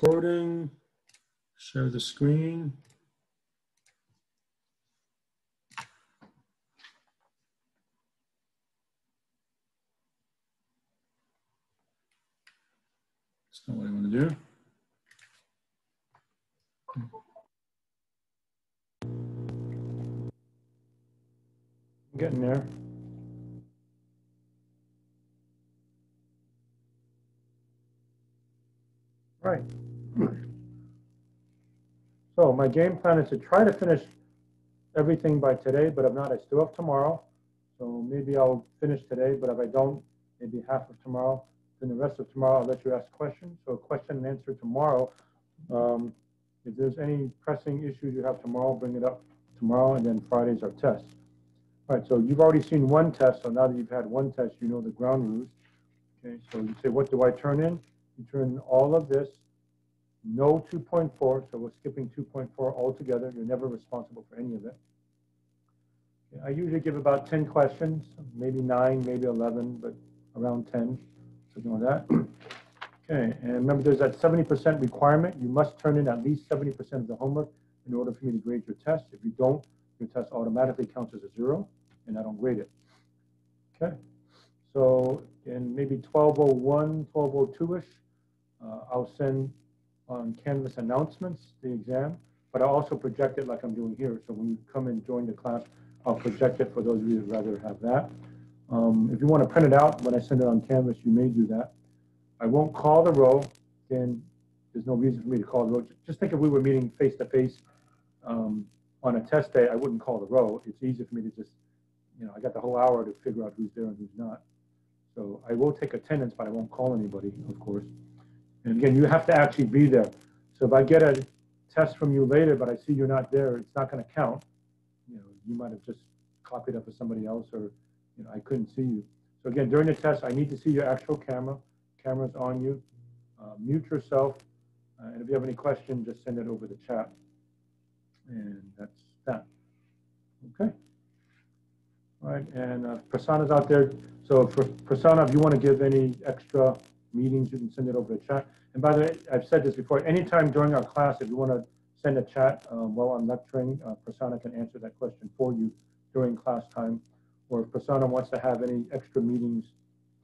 Recording, share the screen. That's not what I want to do. I'm getting there. Right. So my game plan is to try to finish everything by today, but if not, I still have tomorrow. So maybe I'll finish today, but if I don't, maybe half of tomorrow. Then the rest of tomorrow, I'll let you ask questions. So question and answer tomorrow. If there's any pressing issues you have tomorrow, bring it up tomorrow, and then Friday's our test. All right, so you've already seen one test, so now that you've had one test, you know the ground rules. Okay, so you say, what do I turn in? You turn in all of this, no 2.4, so we're skipping 2.4 altogether. You're never responsible for any of it. Okay, I usually give about 10 questions, maybe 9, maybe 11, but around 10, something like that. Okay, and remember there's that 70% requirement. You must turn in at least 70% of the homework in order for me to grade your test. If you don't, your test automatically counts as a 0, and I don't grade it. Okay, so in maybe 12:01, 12:02-ish, I'll send on Canvas announcements, the exam, but I'll also project it like I'm doing here. So when you come and join the class, I'll project it for those of you who'd rather have that. If you want to print it out when I send it on Canvas, you may do that. I won't call the row. Again, there's no reason for me to call the row. Just think if we were meeting face-to-face on a test day, I wouldn't call the row. It's easy for me to just, I got the whole hour to figure out who's there and who's not. So I will take attendance, but I won't call anybody, of course. And again, you have to actually be there. So if I get a test from you later, but I see you're not there, it's not going to count. You might have just copied up for somebody else, or I couldn't see you. So again, during the test, I need to see your actual camera. Camera's on you. Mute yourself. And if you have any questions, just send it over the chat. And that's that. Okay. All right. And Prasanna's out there. So for Prasanna, if you want to give any extra meetings, you can send it over the chat. And by the way, I've said this before, anytime during our class, if you want to send a chat while I'm lecturing, Prasanna can answer that question for you during class time. Or if Prasanna wants to have any extra meetings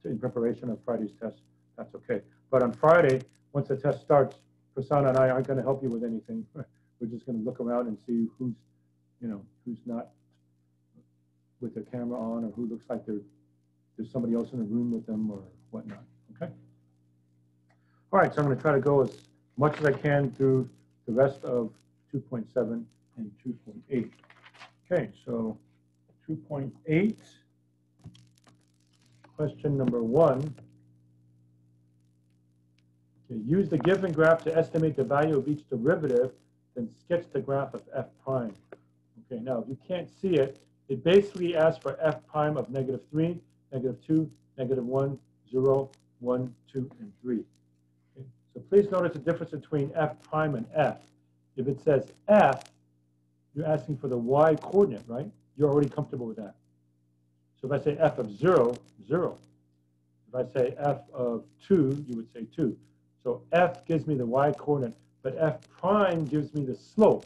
in preparation of Friday's test, that's okay. But on Friday, once the test starts, Prasanna and I aren't going to help you with anything. We're just going to look around and see who's not with their camera on, or who looks like there's somebody else in the room with them or whatnot. Okay. All right, so I'm going to try to go as much as I can through the rest of 2.7 and 2.8. Okay, so 2.8, question number 1. Okay, use the given graph to estimate the value of each derivative, then sketch the graph of f prime. Okay, now if you can't see it, it basically asks for f prime of -3, -2, -1, 0, 1, 2, and 3. Okay, so please notice the difference between f prime and f. If it says f, you're asking for the y coordinate, right? You're already comfortable with that. So if I say f of 0, 0. If I say f of 2, you would say 2. So f gives me the y coordinate, but f prime gives me the slope.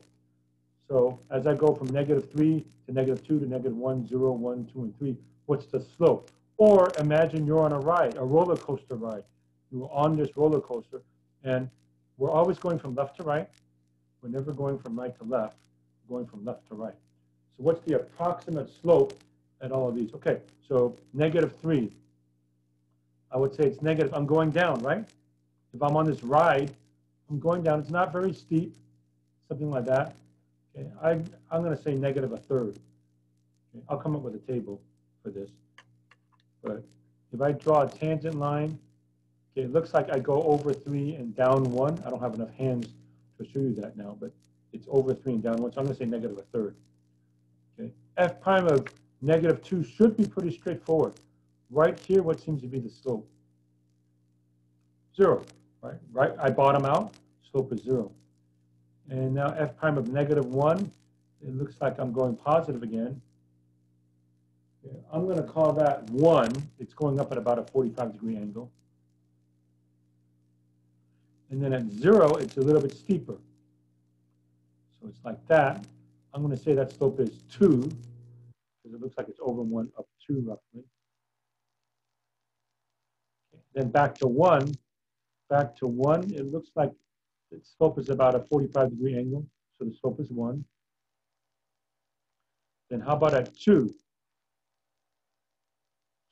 So as I go from -3 to -2 to -1, 0, 1, 2, and 3, what's the slope? Or imagine you're on a ride, a roller coaster ride. You're on this roller coaster, and we're always going from left to right. We're never going from right to left. We're going from left to right. So what's the approximate slope at all of these? Okay, so -3. I would say it's negative. I'm going down, right? If I'm on this ride, I'm going down. It's not very steep, something like that. Okay, I'm going to say -1/3. Okay, I'll come up with a table for this. But if I draw a tangent line, okay, it looks like I go over 3 and down 1. I don't have enough hands to show you that now, but it's over 3 and down 1, so I'm going to say -1/3. Okay, f prime of -2 should be pretty straightforward. Right here, what seems to be the slope? 0, right? Right, I bottom out, slope is 0. And now f prime of -1, it looks like I'm going positive again. Okay, I'm going to call that 1. It's going up at about a 45-degree angle. And then at 0, it's a little bit steeper. So it's like that. I'm going to say that slope is 2, because it looks like it's over 1, up 2 roughly. Okay. Then back to 1. Back to 1, it looks like the slope is about a 45-degree angle. So the slope is 1. Then how about at 2?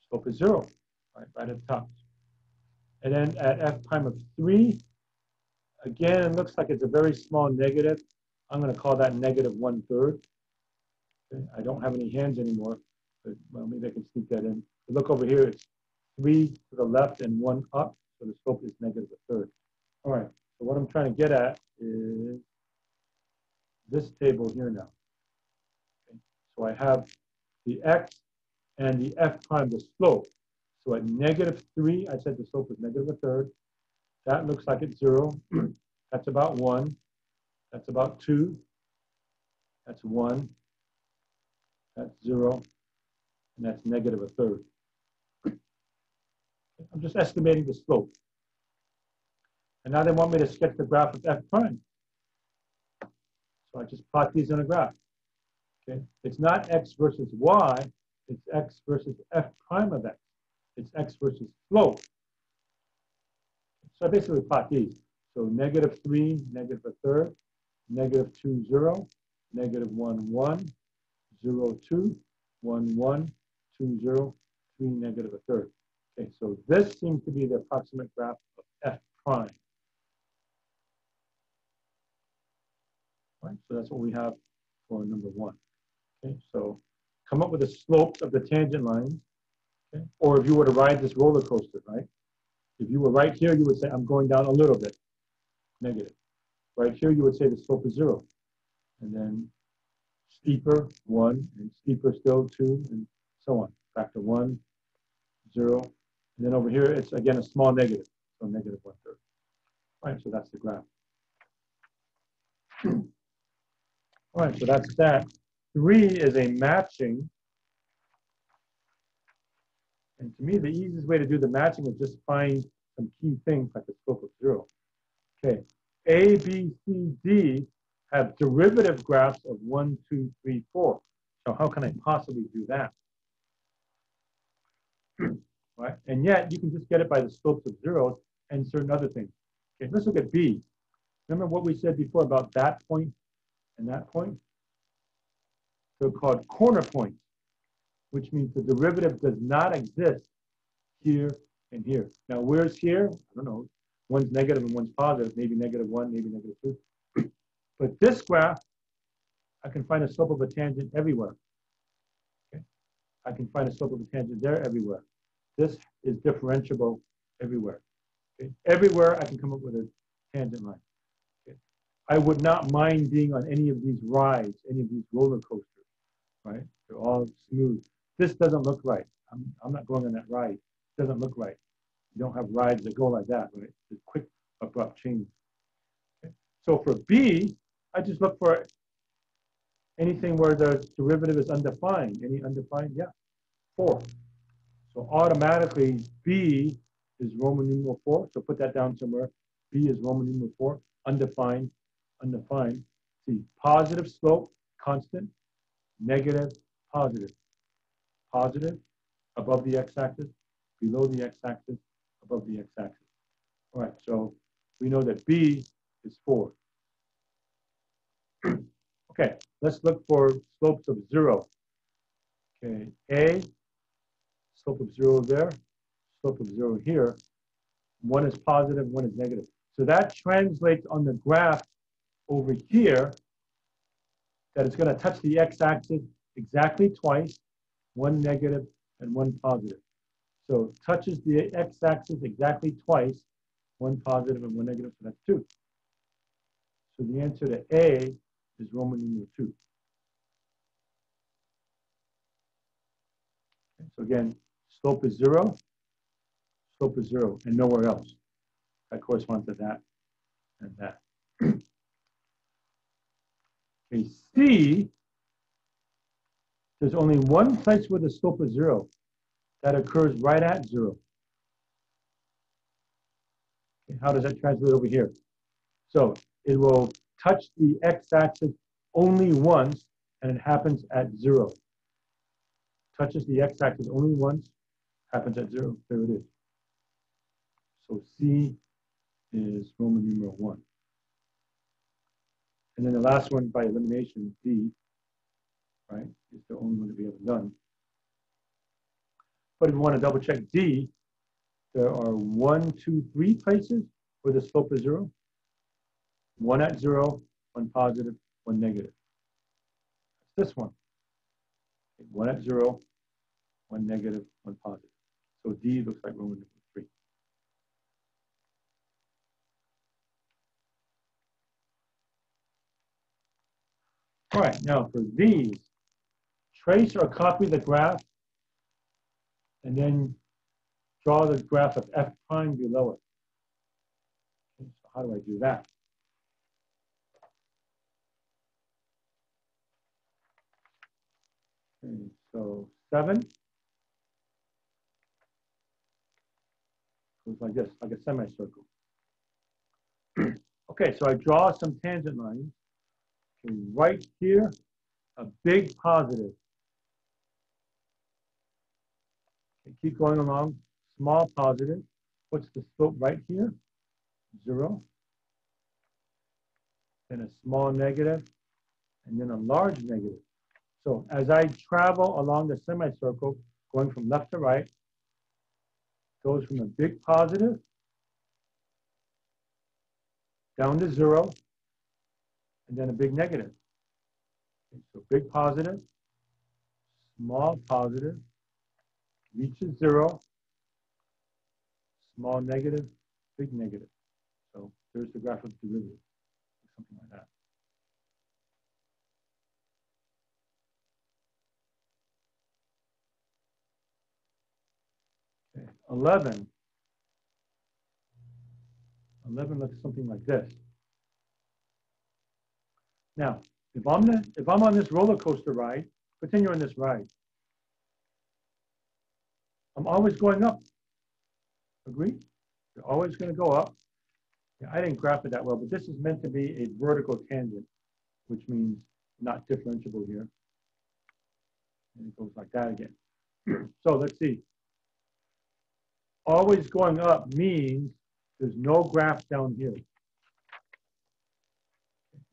Slope is 0, right at the top. And then at f prime of 3, again, it looks like it's a very small negative. I'm going to call that negative 1/3. Okay. I don't have any hands anymore, but well, maybe I can sneak that in. But look over here, it's 3 to the left and 1 up, so the slope is negative 1/3. All right, so what I'm trying to get at is this table here now. Okay. So I have the x and the f prime, the slope. So at negative 3, I said the slope was negative 1/3. That looks like it's 0. That's about 1. That's about 2. That's 1. That's 0. And that's negative 1/3. I'm just estimating the slope. And now they want me to sketch the graph of f prime. So I just plot these on a graph. Okay? It's not x versus y. It's x versus f prime of x. It's x versus slope. So I basically plot these. So negative 3, negative 1/3, negative 2, 0, negative 1, 1, 0, 2, 1, 1, 2, 0, 3, negative 1/3. Okay, so this seems to be the approximate graph of f prime. Right, so that's what we have for number 1. Okay, so come up with the slopes of the tangent lines. Okay, or if you were to ride this roller coaster, right? If you were right here, you would say, I'm going down a little bit, negative. Right here, you would say the slope is 0. And then steeper, 1, and steeper still, 2, and so on. Back to 1, 0. And then over here, it's again a small negative, so negative 1/3. All right, so that's the graph. All right, so that's that. 3 is a matching. And to me, the easiest way to do the matching is just find some key things like the slope of 0. Okay, A, B, C, D have derivative graphs of 1, 2, 3, 4. So how can I possibly do that? Right? And yet, you can just get it by the slopes of zeros and certain other things. Okay, let's look at B. Remember what we said before about that point and that point? They're called corner points, which means the derivative does not exist here and here. Now, where's here? I don't know. One's negative and one's positive, maybe negative 1, maybe negative 2. But this graph, I can find a slope of a tangent everywhere. Okay? I can find a slope of a tangent there everywhere. This is differentiable everywhere. Okay? Everywhere I can come up with a tangent line. Okay? I would not mind being on any of these rides, any of these roller coasters, right? They're all smooth. This doesn't look right. I'm not going on that ride. It doesn't look right. You don't have rides that go like that, right? It's quick, abrupt change. Okay? So for B, I just look for anything where the derivative is undefined. Any undefined? Yeah, 4. So automatically, B is Roman numeral 4. So put that down somewhere. B is Roman numeral 4. Undefined, undefined. See, positive slope, constant. Negative, positive. Positive, above the x-axis. Below the x-axis, above the x-axis. All right, so we know that B is 4. Okay, let's look for slopes of 0. Okay, A, slope of 0 there, slope of 0 here. One is positive, one is negative. So that translates on the graph over here that it's going to touch the x-axis exactly twice, one negative and one positive. So it touches the x-axis exactly twice, one positive and one negative, so that's 2. So the answer to A is Roman numeral 2. Okay, so again, slope is 0, slope is 0, and nowhere else. That corresponds to that and that. Okay, C, there's only one place where the slope is 0. That occurs right at 0. Okay, how does that translate over here? So it will touch the x-axis only once, and it happens at 0. Touches the x-axis only once, happens at 0. There it is. So C is Roman numeral 1. And then the last one by elimination, D, right, is the only one that we haven't done. But if you want to double check D, there are 1, 2, 3 places where the slope is 0. 1 at 0, 1 positive, 1 negative. That's this one. 1 at 0, 1 negative, 1 positive. So D looks like Roman numeral 3. All right, now for these, trace or copy the graph and then draw the graph of f prime below it. Okay, so how do I do that? Okay, so 7 goes like this, like a semicircle. Okay, so I draw some tangent lines. Okay, right here, a big positive. Okay, keep going along, small positive. What's the slope right here? 0. Then a small negative, and then a large negative. So as I travel along the semicircle, going from left to right, goes from a big positive down to 0, and then a big negative. Okay, so big positive, small positive, reaches 0, small negative, big negative. So there's the graph of the derivative, something like that. Okay, 11. 11 looks something like this. Now, if I'm on this roller coaster ride, pretend you're on this ride. I'm always going up. Agree? You're always going to go up. Yeah, I didn't graph it that well, but this is meant to be a vertical tangent, which means not differentiable here. And it goes like that again. So let's see. Always going up means there's no graph down here.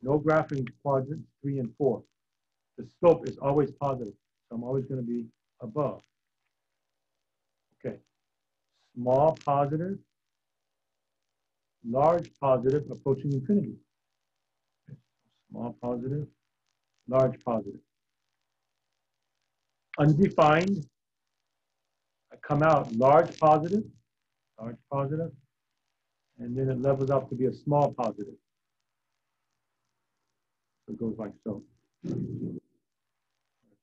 No graph in quadrants 3 and 4. The slope is always positive, so I'm always going to be above. Okay. Small positive, large positive approaching infinity. Okay. Small positive, large positive. Undefined, I come out large positive, and then it levels up to be a small positive. So it goes like so.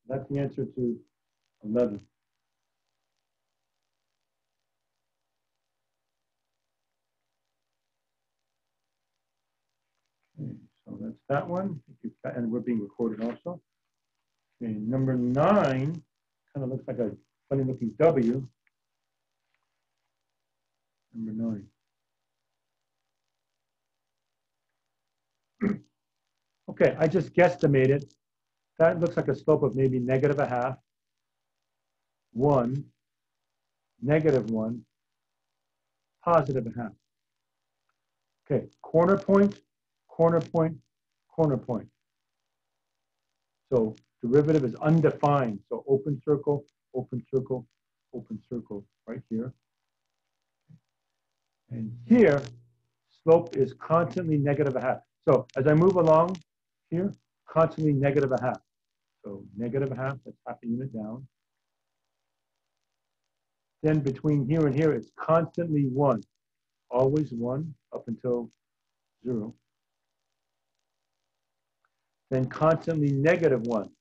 That's the answer to 11. Okay, so that's that one. And we're being recorded also. Okay, number 9 kind of looks like a funny looking W. Number 9. Okay, I just guesstimated. That looks like a slope of maybe -0.5, 1, -1, +0.5. Okay, corner point, corner point, corner point. So derivative is undefined. So open circle, open circle, open circle right here. And here, slope is constantly -0.5. So as I move along here, constantly -0.5. So -0.5, that's half a unit down. Then between here and here, it's constantly 1. Always 1 up until 0. Then constantly -1.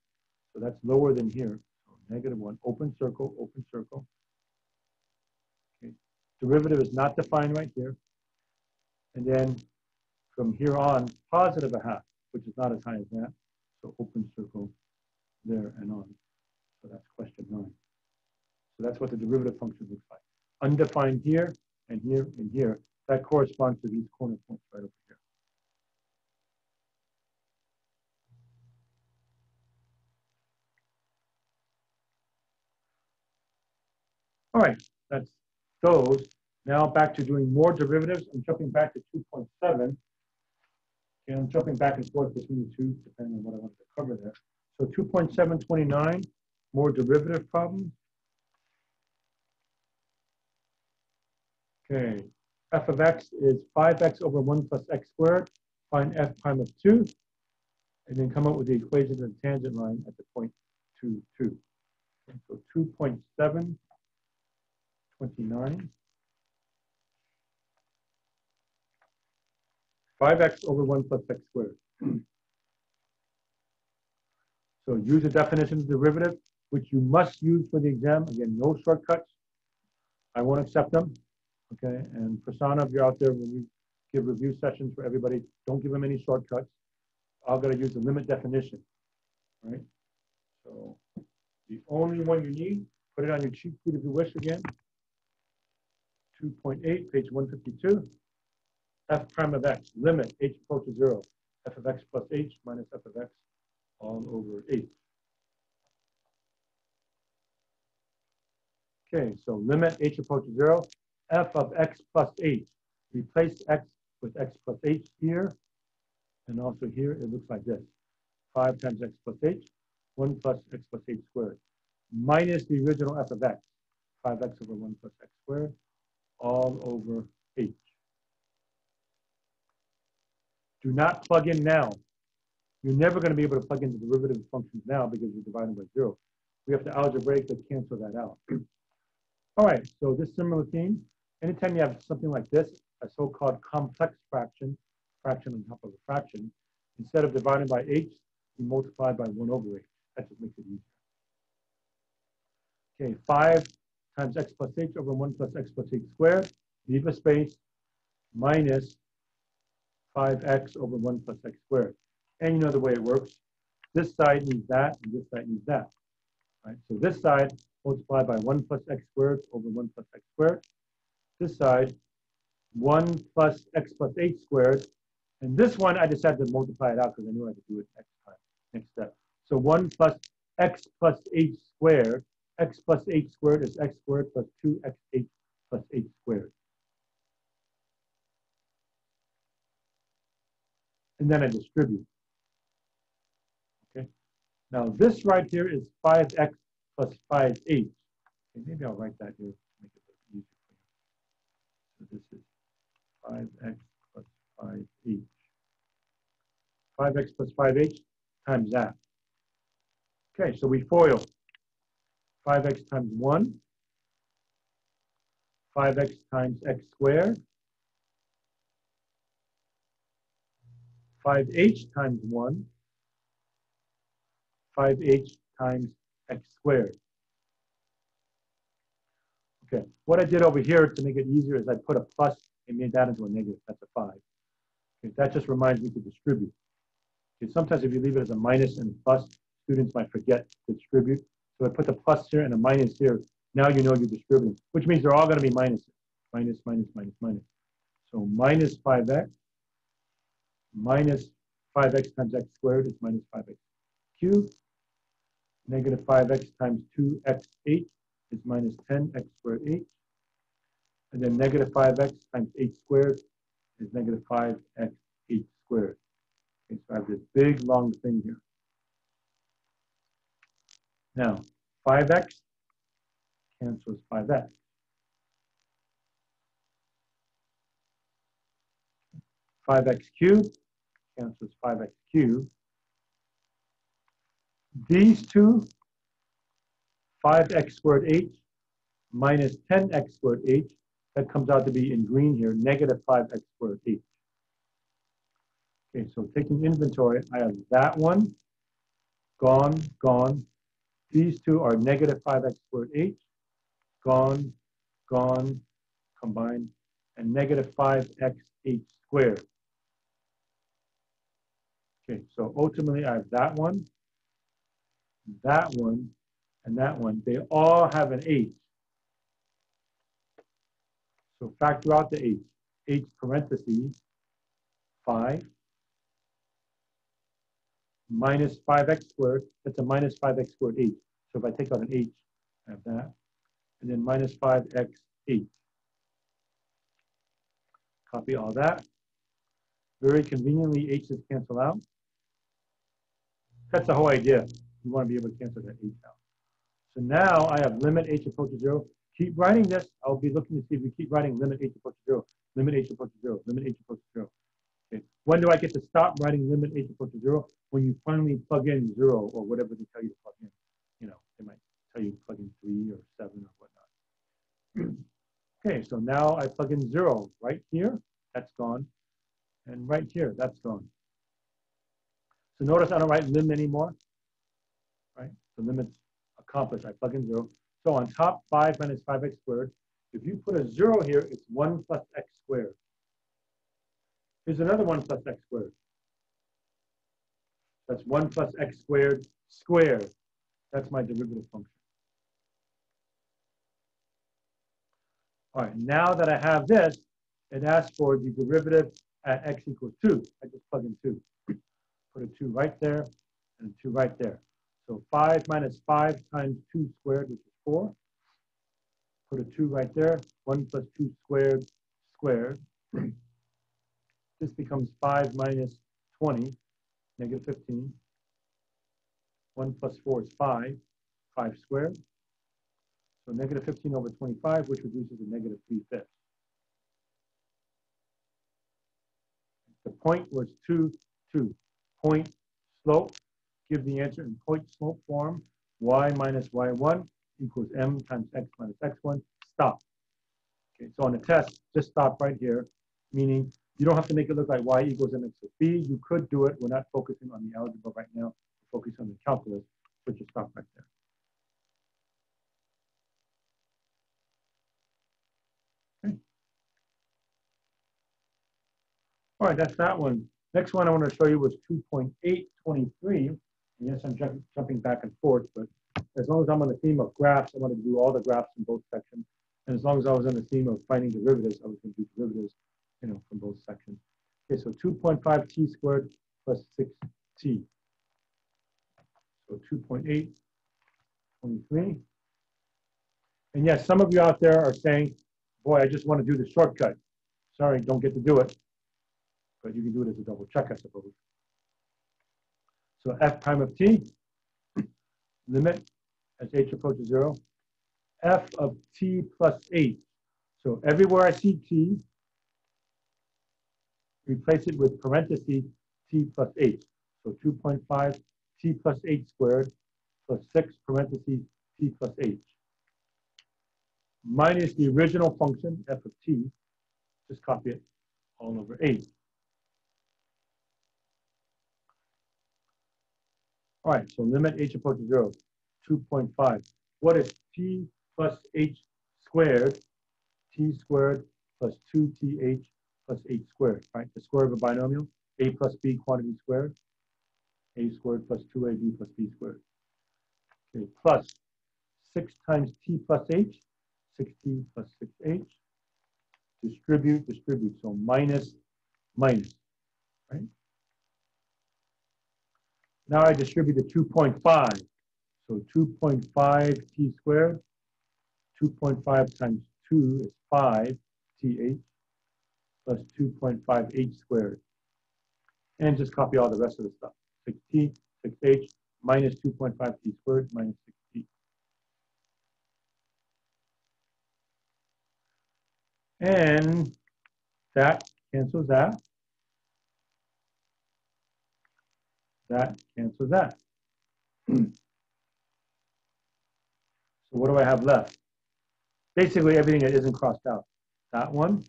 So that's lower than here. So -1, open circle, open circle. Okay. Derivative is not defined right here. And then from here on, +0.5, which is not as high as that. So open circle there and on. So that's question 9. So that's what the derivative function looks like. Undefined here and here and here. that corresponds to these corner points right over here. All right, that's those. Now back to doing more derivatives. I'm jumping back to 2.7. And I'm jumping back and forth between the two, depending on what I wanted to cover there. So 2.729, more derivative problems. Okay, f of x is 5x over 1 plus x squared. Find f prime of 2, and then come up with the equation of the tangent line at the point 2, 2. Okay, so 2.729. 5x over 1 plus x squared. So use the definition of derivative, which you must use for the exam. Again, no shortcuts. I won't accept them. Okay, and Prasanna, if you're out there, when we give review sessions for everybody, don't give them any shortcuts. I've got to use the limit definition, right? So the only one you need, put it on your cheat sheet if you wish again. 2.8, page 152. F prime of x, limit h approaches 0. F of x plus h minus f of x all over h. Okay, so limit h approaches 0. F of x plus h. Replace x with x plus h here. And also here, it looks like this. 5 times x plus h, 1 plus x plus h squared. Minus the original f of x. 5x over 1 plus x squared, all over h. Do not plug in now. You're never going to be able to plug in the derivative functions now because you're dividing by 0. We have to algebraically cancel that out. All right, so this similar theme, anytime you have something like this, a so-called complex fraction, fraction on top of a fraction, instead of dividing by h, you multiply by 1 over h. That just makes it easier. Okay, 5 times x plus h over 1 plus x plus h squared, leave a space, minus 5x over 1 plus x squared. And you know the way it works. This side needs that, and this side needs that. Right? So this side multiplied by 1 plus x squared over 1 plus x squared. This side, 1 plus x plus h squared. And this one, I just had to multiply it out because I knew I had to do it next time, next step. So 1 plus x plus h squared. X plus h squared is x squared plus 2xh plus h squared. And then I distribute. Okay. Now this right here is 5x plus 5h. Okay, maybe I'll write that here to make it a little easier for you. So this is 5x plus 5h. 5x plus 5h times that. Okay, so we FOIL. 5x times 1. 5x times x squared. 5h times 1. 5h times x squared. Okay, what I did over here to make it easier is I put a plus and made that into a negative. That's a 5. Okay, that just reminds me to distribute. Okay, sometimes if you leave it as a minus and a plus, students might forget to distribute. So I put the plus here and a minus here. Now you know you're distributing, which means they're all going to be minuses. Minus, minus, minus, minus. So minus 5x minus 5x times x squared is minus 5x cubed. Negative 5x times 2xh is minus 10x squared h. And then negative 5x times h squared is negative 5x h squared. Okay, so I have this big long thing here. Now, 5x cancels 5x. 5x cubed cancels 5x cubed. These two, 5x squared h minus 10x squared h, that comes out to be in green here, negative 5x squared h. Okay, so taking inventory, I have that one, gone, gone. These two are negative 5x squared h, gone, gone, combined, and negative 5x h squared. Okay, so ultimately I have that one, and that one. They all have an h. So factor out the h. h parentheses 5 minus 5x squared. That's a minus 5x squared h. So if I take out an h, I have that. And then minus 5x h. Copy all that. Very conveniently, h's cancel out. That's the whole idea. You want to be able to cancel that h out. So now I have limit h approaches 0. Keep writing this. I'll be looking to see if we keep writing limit h approaches 0, limit h approaches 0, limit h approaches 0. Okay. When do I get to stop writing limit h approaches 0? When you finally plug in 0 or whatever they tell you to plug in. You know, they might tell you to plug in 3 or 7 or whatnot. Okay, so now I plug in 0 right here. That's gone. And right here, that's gone. So notice I don't write lim anymore. Right? The limit's accomplished. I plug in 0. So on top 5 minus 5x squared, if you put a 0 here, it's 1 plus x squared. Here's another 1 plus x squared. That's 1 plus x squared squared. That's my derivative function. All right, now that I have this, it asks for the derivative at x equals 2. I just plug in 2. Put a 2 right there and a 2 right there. So 5 minus 5 times 2 squared, which is 4. Put a 2 right there. 1 plus 2 squared squared. This becomes 5 minus 20, negative 15. 1 plus 4 is 5. 5 squared. So negative 15 over 25, which reduces to negative 3/5. The point was 2, 2. Point slope, give the answer in point slope form. Y minus y1 equals m times x minus x1. Stop. Okay, so on the test, just stop right here, meaning you don't have to make it look like y equals mx plus b. You could do it. We're not focusing on the algebra right now. We're focusing on the calculus, but just stop right there. Okay. All right, that's that one. Next one I want to show you was 2.823. Yes, I'm jumping back and forth, but as long as I'm on the theme of graphs, I wanted to do all the graphs in both sections. And as long as I was on the theme of finding derivatives, I was going to do derivatives, you know, from both sections. Okay, so 2.5t squared plus 6t. So 2.823. And yes, some of you out there are saying, boy, I just want to do the shortcut. Sorry, don't get to do it. But you can do it as a double check, I suppose. So f prime of t, limit as h approaches 0, f of t plus h. So everywhere I see t, replace it with parentheses t plus h. So 2.5 t plus h squared plus 6 parentheses t plus h. Minus the original function, f of t, just copy it all over 8. All right, so limit h approaches 0, 2.5. What is t plus h squared? T squared plus 2th plus h squared, right? The square of a binomial, a plus b quantity squared, a squared plus 2ab plus b squared. Okay, plus 6 times t plus h, 6t plus 6h. Distribute, distribute, so minus, minus, right? Now I distribute the 2.5. So 2.5 t squared, 2.5 times 2 is 5 th plus 2.5 h squared. And just copy all the rest of the stuff. 6t, 6h, minus 2.5 t squared, minus 6t. And that cancels that. That cancels that. So what do I have left? Basically everything that isn't crossed out. That one,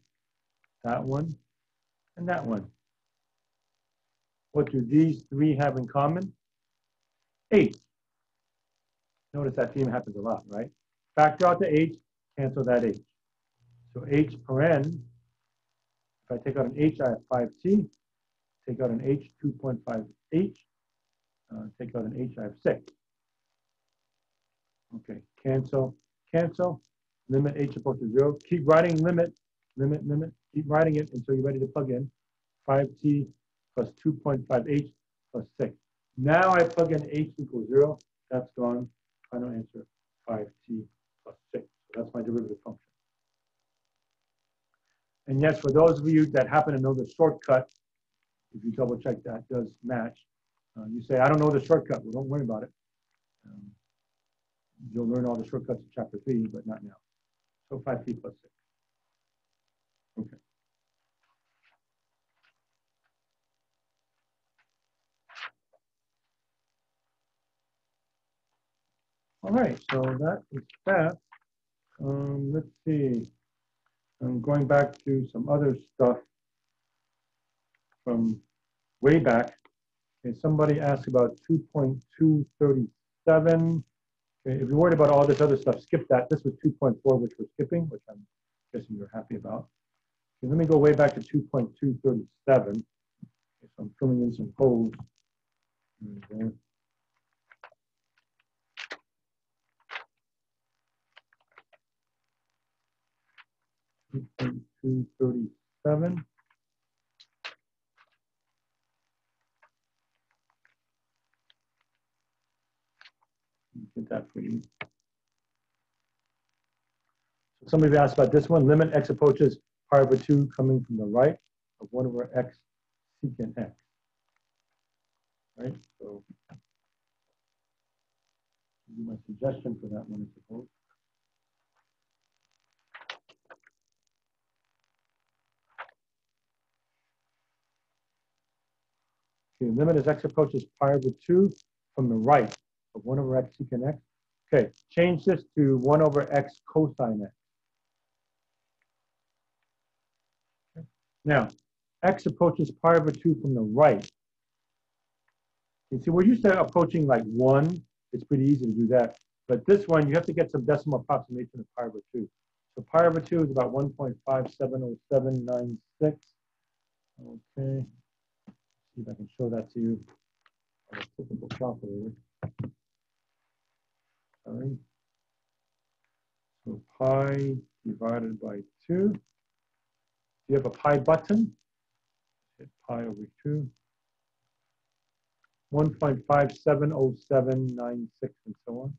and that one. What do these three have in common? H. Notice that theme happens a lot, right? Factor out the h, cancel that h. So h paren, if I take out an h, I have 5t. Take out an h, 2.5h. Take out an h, I have 6. Okay, cancel, cancel. Limit h approaches 0. Keep writing limit, limit, limit. Keep writing it until you're ready to plug in. 5t plus 2.5h plus 6. Now I plug in h equals 0. That's gone. Final answer, 5t plus 6. So that's my derivative function. And yes, for those of you that happen to know the shortcut, if you double check that does match, you say, I don't know the shortcut. Well, don't worry about it. You'll learn all the shortcuts in chapter 3, but not now. So 5t plus 6. Okay. All right, so that is that. Let's see. I'm going back to some other stuff from way back. Okay, somebody asked about 2.237. Okay, if you're worried about all this other stuff, skip that. This was 2.4, which we're skipping, which I'm guessing you're happy about. Okay, let me go way back to 2.237. Okay, so I'm filling in some holes. There. 2.237. Get that for you. So somebody asked about this one. Limit x approaches pi over 2 coming from the right of 1 over x secant x. Right? So my suggestion for that one, I suppose. Okay, limit as x approaches pi over 2 from the right of 1 over x secant x. Okay, change this to 1 over x cosine x. Okay. Now, x approaches pi over 2 from the right. You see, we're used to approaching like 1. It's pretty easy to do that. But this one, you have to get some decimal approximation of pi over 2. So pi over 2 is about 1.570796. Okay. See if I can show that to you on a typical calculator. Sorry. So pi divided by 2. If you have a pi button, hit pi over 2. 1.570796 and so on.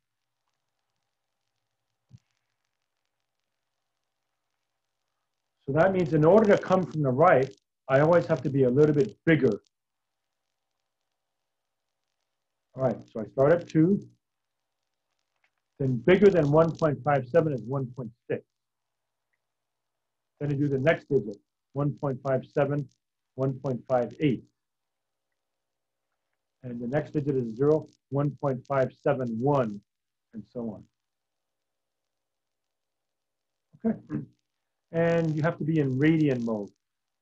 So that means in order to come from the right, I always have to be a little bit bigger. All right, so I start at 2. Then bigger than 1.57 is 1.6. Then I do the next digit, 1.57, 1.58. And the next digit is 0, 1.571, and so on. Okay. And you have to be in radian mode.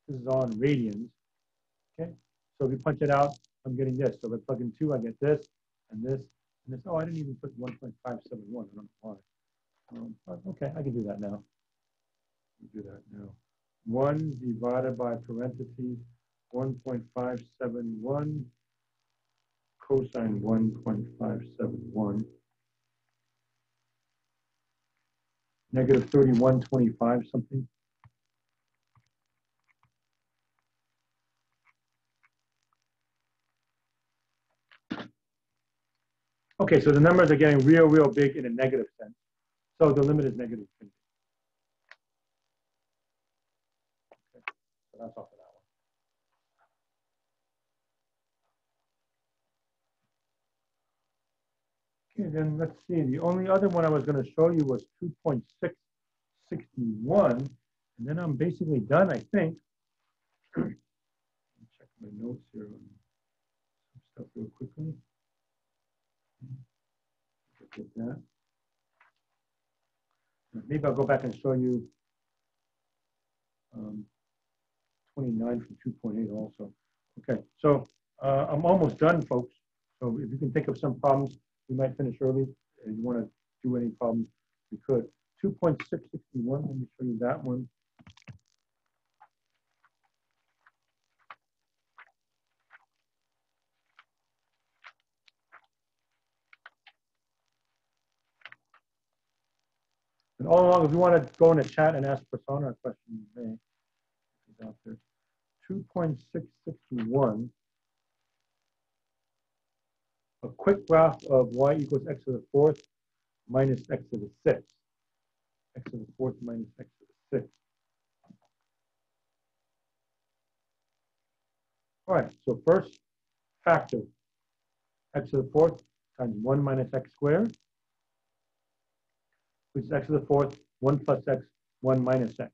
This is all in radians. Okay. So if you punch it out, I'm getting this. So if I plug in 2, I get this, and this, and this. Oh, I didn't even put 1.571. I don't know why. Okay, I can do that now. Do that now. 1 divided by parentheses 1.571 cosine 1.571 negative 3125 something. Okay, so the numbers are getting real big in a negative sense. So the limit is negative infinity. Okay, so that's all for that one. Okay, then let's see. The only other one I was going to show you was 2.661, and then I'm basically done, I think. Check my notes here on some stuff real quickly. Get that. Maybe I'll go back and show you 29 from 2.8 also. Okay, so I'm almost done, folks. So if you can think of some problems, we might finish early. If you want to do any problems, we could. 2.661, let me show you that one. And all along, if you want to go in the chat and ask Persona a question, you may. out there. 2.661. A quick graph of y equals x to the fourth minus x to the sixth. X to the fourth minus x to the sixth. All right, so first factor, x to the fourth times 1 minus x squared, which is x to the fourth, 1 plus x, 1 minus x.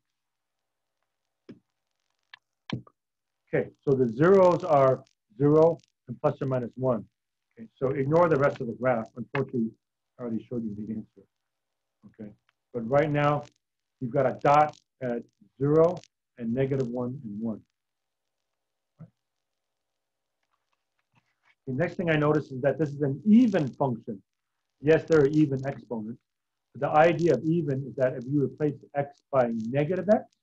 Okay, so the zeros are 0 and plus or minus 1. Okay, so ignore the rest of the graph. Unfortunately, I already showed you the answer. Okay, but right now, you've got a dot at 0 and negative 1 and 1. Right. The next thing I notice is that this is an even function. Yes, there are even exponents. But the idea of even is that if you replace x by negative x,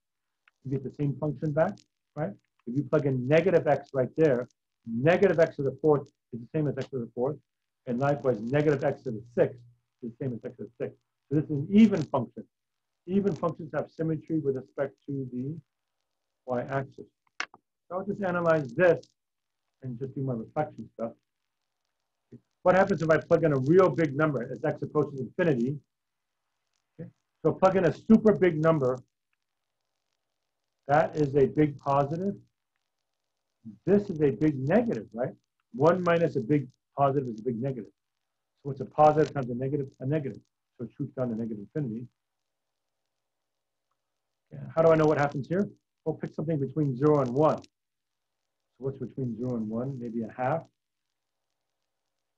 you get the same function back, right? If you plug in negative x right there, negative x to the fourth is the same as x to the fourth, and likewise negative x to the sixth is the same as x to the sixth. So this is an even function. Even functions have symmetry with respect to the y-axis. So I'll just analyze this and just do my reflection stuff. What happens if I plug in a real big number as x approaches infinity? Okay. So plug in a super big number. That is a big positive. This is a big negative, right? 1 minus a big positive is a big negative. So it's a positive times a negative, So it shoots down to negative infinity. Yeah. How do I know what happens here? Well, pick something between 0 and 1. So what's between 0 and 1? Maybe a half.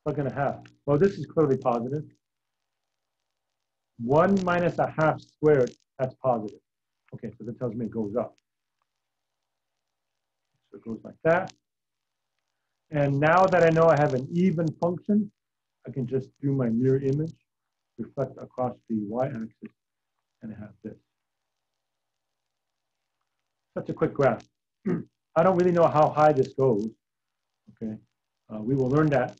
Plug in a half. Well, this is clearly positive. 1 minus a half squared, that's positive. Okay, so that tells me it goes up. So it goes like that. And now that I know I have an even function, I can just do my mirror image, reflect across the y-axis, and I have this. Such a quick graph. I don't really know how high this goes. Okay, we will learn that.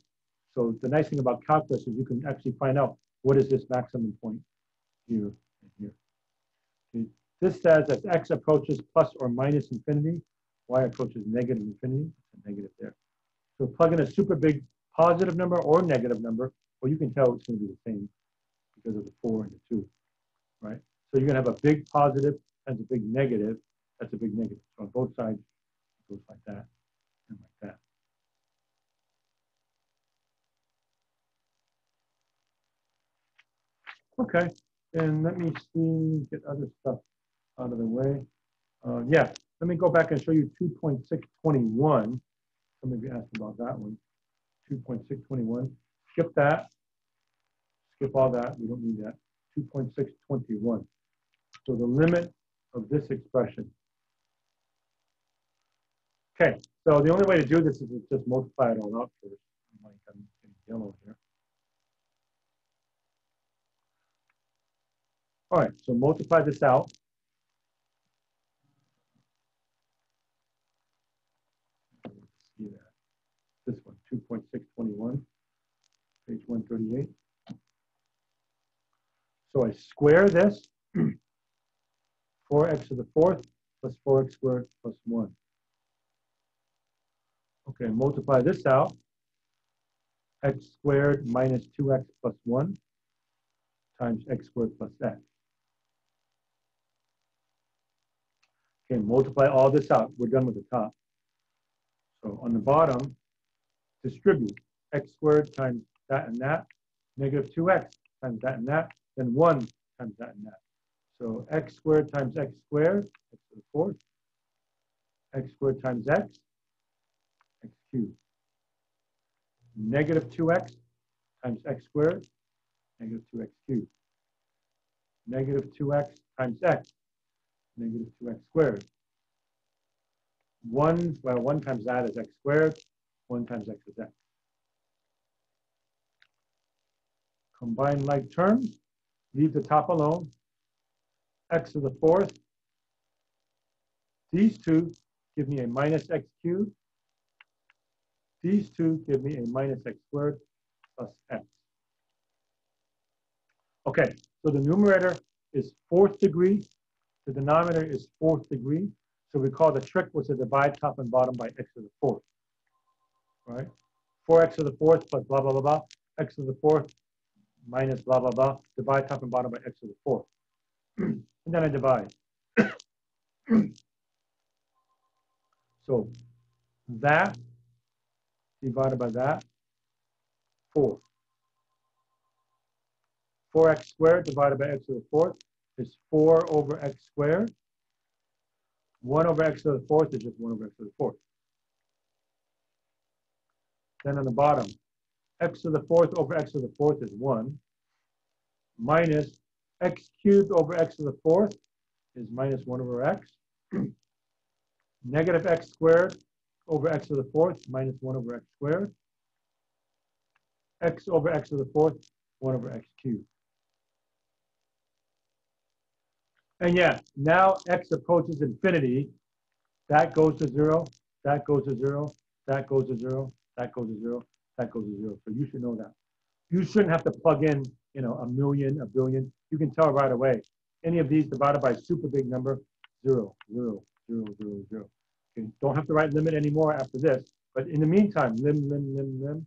So the nice thing about calculus is you can actually find out what is this maximum point here and here. Okay. This says as x approaches plus or minus infinity, y approaches negative infinity, it's a negative there. So plug in a super big positive number or negative number, well, you can tell it's going to be the same because of the 4 and the 2, right? So you're going to have a big positive and a big negative. That's a big negative. So on both sides, it goes like that and like that. Okay, and let me see, get other stuff out of the way. Yeah, let me go back and show you 2.621. Some of you asked about that one. 2.621. Skip that. Skip all that. We don't need that. 2.621. So the limit of this expression. Okay, so the only way to do this is to just multiply it all out first. I'm getting yellow here. All right, so multiply this out. See that. This one, 2.621, page 138. So I square this, 4x to the fourth plus 4x squared plus 1. Okay, multiply this out, x squared minus 2x plus 1 times x squared plus x. Okay, multiply all this out. We're done with the top. So on the bottom, distribute x squared times that and that, negative 2x times that and that, then 1 times that and that. So x squared times x squared, x to the fourth, x squared times x, x cubed. Negative 2x times x squared, negative 2x cubed. Negative 2x times x, negative 2x squared. 1 times that is x squared, 1 times x is x. Combine like terms, leave the top alone. X to the fourth. These two give me a minus x cubed. These two give me a minus x squared plus x. Okay, so the numerator is 4th degree. The denominator is 4th degree. So recall the trick was to divide top and bottom by x to the fourth, right? 4x to the fourth plus blah, blah, blah, blah. X to the fourth minus blah, blah, blah. Divide top and bottom by x to the fourth. And then I divide. So that divided by that, 4. 4x squared divided by x to the fourth is 4 over x squared. 1 over x to the fourth is just 1 over x to the fourth. Then on the bottom, x to the fourth over x to the fourth is 1, minus x cubed over x to the fourth is minus 1 over x. Negative x squared over x to the fourth minus 1 over x squared. X over x to the fourth, 1 over x cubed. And yeah, now x approaches infinity. That goes to 0, that goes to 0, that goes to 0, that goes to 0, that goes to 0. So you should know that. You shouldn't have to plug in, you know, a million, a billion. You can tell right away. Any of these divided by a super big number, 0, 0, 0, 0, 0. Okay, don't have to write limit anymore after this. But in the meantime, lim.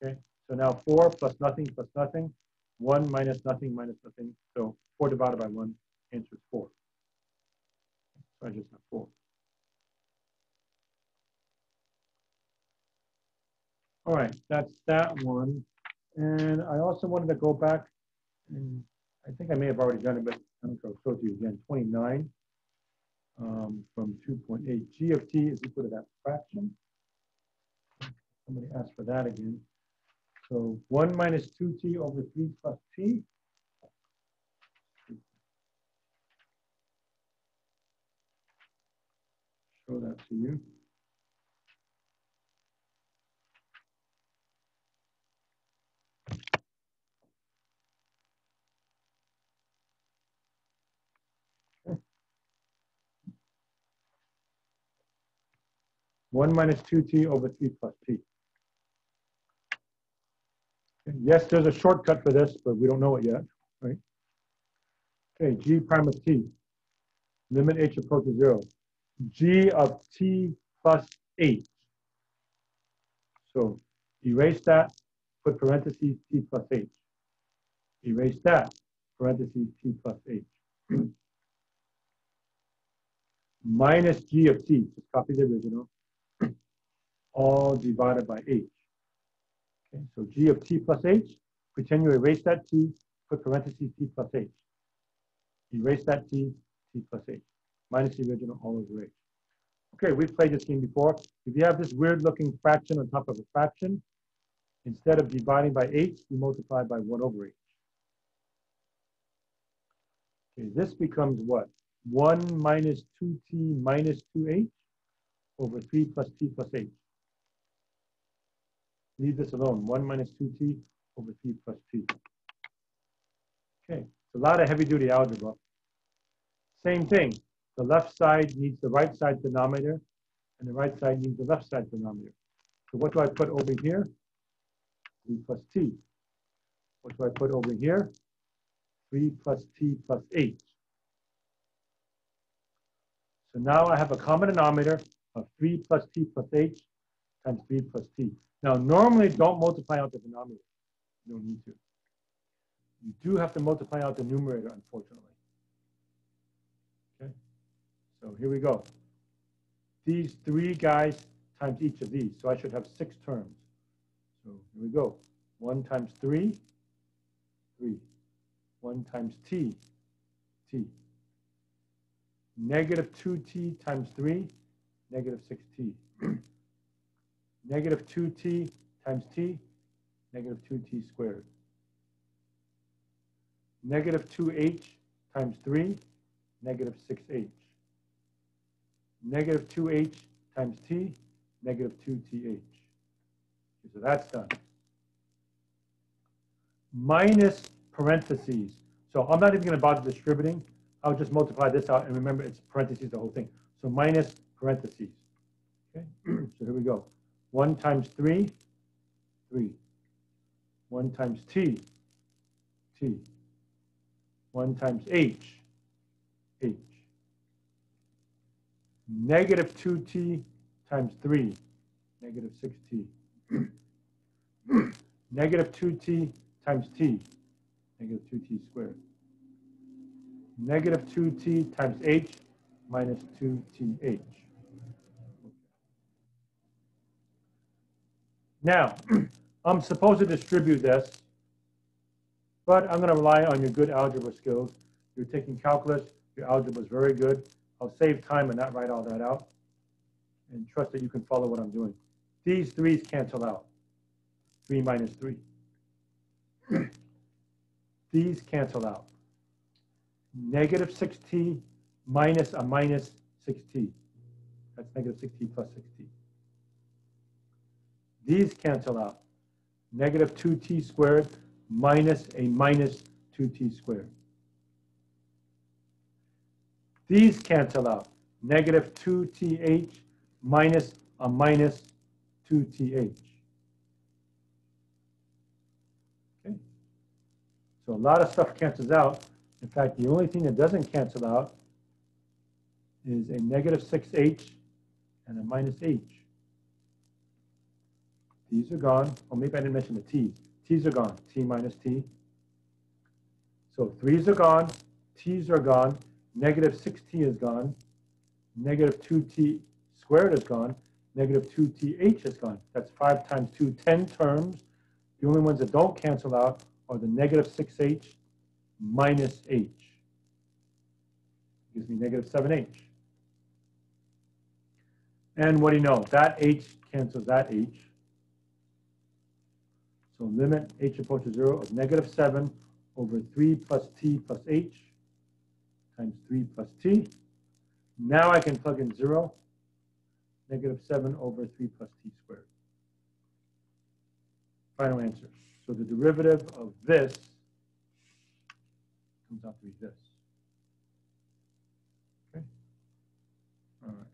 Okay, so now 4 plus nothing, 1 minus nothing, minus nothing. So 4 divided by 1, answer is 4. So I just have 4. All right, that's that one. And I also wanted to go back, and I think I may have already done it, but I'm going to show it to you again. 29 from 2.8. G of t is equal to that fraction. Somebody asked for that again. So 1 minus 2t over 3 plus t. Show that to you. Okay. 1 minus 2t over 3 plus t. Okay. Yes, there's a shortcut for this, but we don't know it yet, right? Okay, g prime of t. Limit h approaches 0. G of t plus h. So erase that, put parentheses t plus h. Erase that, parentheses t plus h. Minus g of t, just copy the original, all divided by h. Okay, so g of t plus h, pretend you erase that t, put parentheses t plus h. Erase that t, t plus h. Minus the original, all over h. Okay, we've played this game before. If you have this weird looking fraction on top of a fraction, instead of dividing by h, you multiply by 1 over h. Okay, this becomes what? 1 minus 2t minus 2h over 3 plus t plus h. Leave this alone. 1 minus 2t over 3 plus t. Okay, it's a lot of heavy-duty algebra. Same thing. The left side needs the right side denominator, and the right side needs the left side denominator. So what do I put over here? 3 plus t. What do I put over here? 3 plus t plus h. So now I have a common denominator of 3 plus t plus h times 3 plus t. Now, normally don't multiply out the denominator. You don't need to. You do have to multiply out the numerator, unfortunately. Okay, so here we go. These 3 guys times each of these. So I should have 6 terms. So here we go. 1 times 3, 3. 1 times t, t. Negative 2t times 3, negative 6t. Negative 2t times t, negative 2t squared. Negative 2h times 3, negative 6h. Negative 2h times t, negative 2th. Okay, so that's done. Minus parentheses. So I'm not even going to bother distributing. I'll just multiply this out, and remember, it's parentheses, the whole thing. So minus parentheses. Okay, so here we go. 1 times 3, 3. 1 times t, t. 1 times h, h. negative 2t times 3, negative 6t. Negative 2t times t, negative 2t squared. Negative 2t times h minus 2th. Now, I'm supposed to distribute this, but I'm going to rely on your good algebra skills. You're taking calculus. Your algebra is very good. I'll save time and not write all that out. And trust that you can follow what I'm doing. These 3's cancel out. 3 minus 3. These cancel out. Negative 6t minus a minus 6t. That's negative 6t plus 6t. These cancel out. Negative 2t squared minus a minus 2t squared. These cancel out. Negative 2th minus a minus 2th. Okay? So a lot of stuff cancels out. In fact, the only thing that doesn't cancel out is a negative 6h and a minus h. These are gone. Oh, maybe I didn't mention the t's. T's are gone. T minus t. So 3's are gone. T's are gone. Negative 6t is gone. Negative 2t squared is gone. Negative 2th is gone. That's 5 times 2, 10 terms. The only ones that don't cancel out are the negative 6h minus h. Gives me negative 7h. And what do you know? That h cancels that h. So limit h approaches 0 of negative 7 over 3 plus t plus h times 3 plus t. Now I can plug in 0. Negative 7 over 3 plus t squared. Final answer. So the derivative of this comes out to be this. Okay. All right.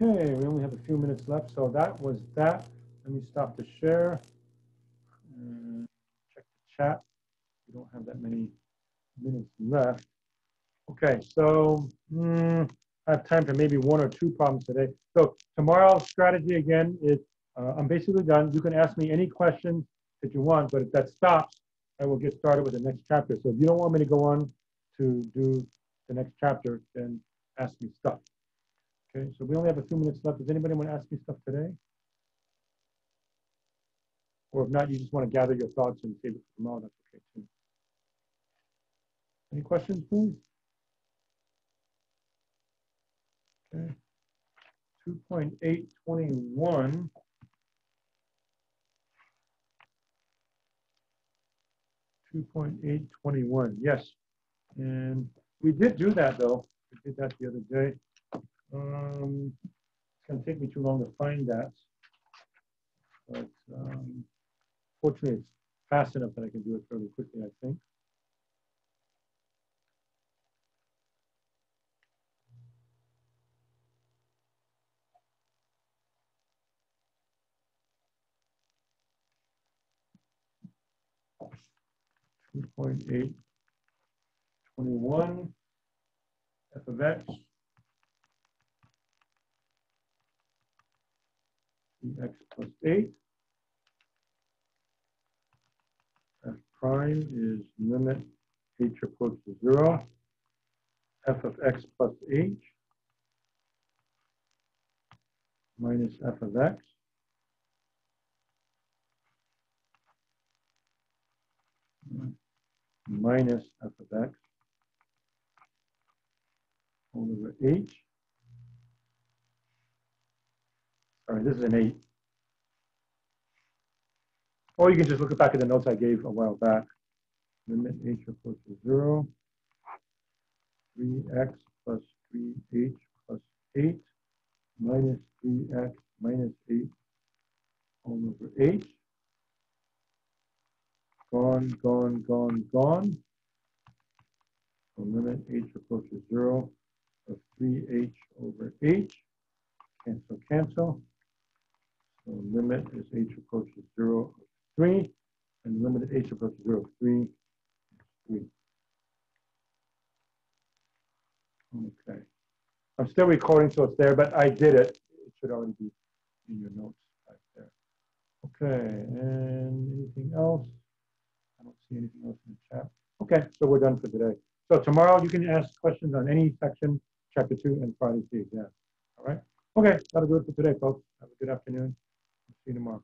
Okay, we only have a few minutes left, so that was that. Let me stop the share. Check the chat. We don't have that many minutes left. Okay, so I have time for maybe 1 or 2 problems today. So tomorrow's strategy again is I'm basically done. You can ask me any questions that you want, but if that stops, I will get started with the next chapter. So if you don't want me to go on to do the next chapter, then ask me stuff. Okay, so we only have a few minutes left. Does anybody want to ask me stuff today? Or if not, you just want to gather your thoughts and save it for tomorrow, that's okay too. Any questions, please? Okay. 2.821. 2.821. Yes. And we did do that though. We did that the other day. It's going to take me too long to find that. But fortunately, it's fast enough that I can do it fairly quickly, I think. (2.821) f of x, x plus 8. F prime is limit h approaches 0. F of x plus h minus f of x minus f of x all over h. Sorry, this is an 8. Or you can just look back at the notes I gave a while back. Limit h approaches 0. 3x plus 3h plus 8 minus 3x minus 8 all over h. Gone, gone, gone, gone. So limit h approaches 0 of 3h over h. Cancel, cancel. So limit is h approaches 0 of 3. And limit of h approaches 0 of 3 is 3. Okay. I'm still recording, so it's there, but I did it. It should already be in your notes right there. Okay, and anything else? I don't see anything else in the chat. Okay, so we're done for today. So tomorrow you can ask questions on any section, chapter 2, and Friday's the exam. All right? Okay, that'll do it for today, folks. Have a good afternoon. See you tomorrow.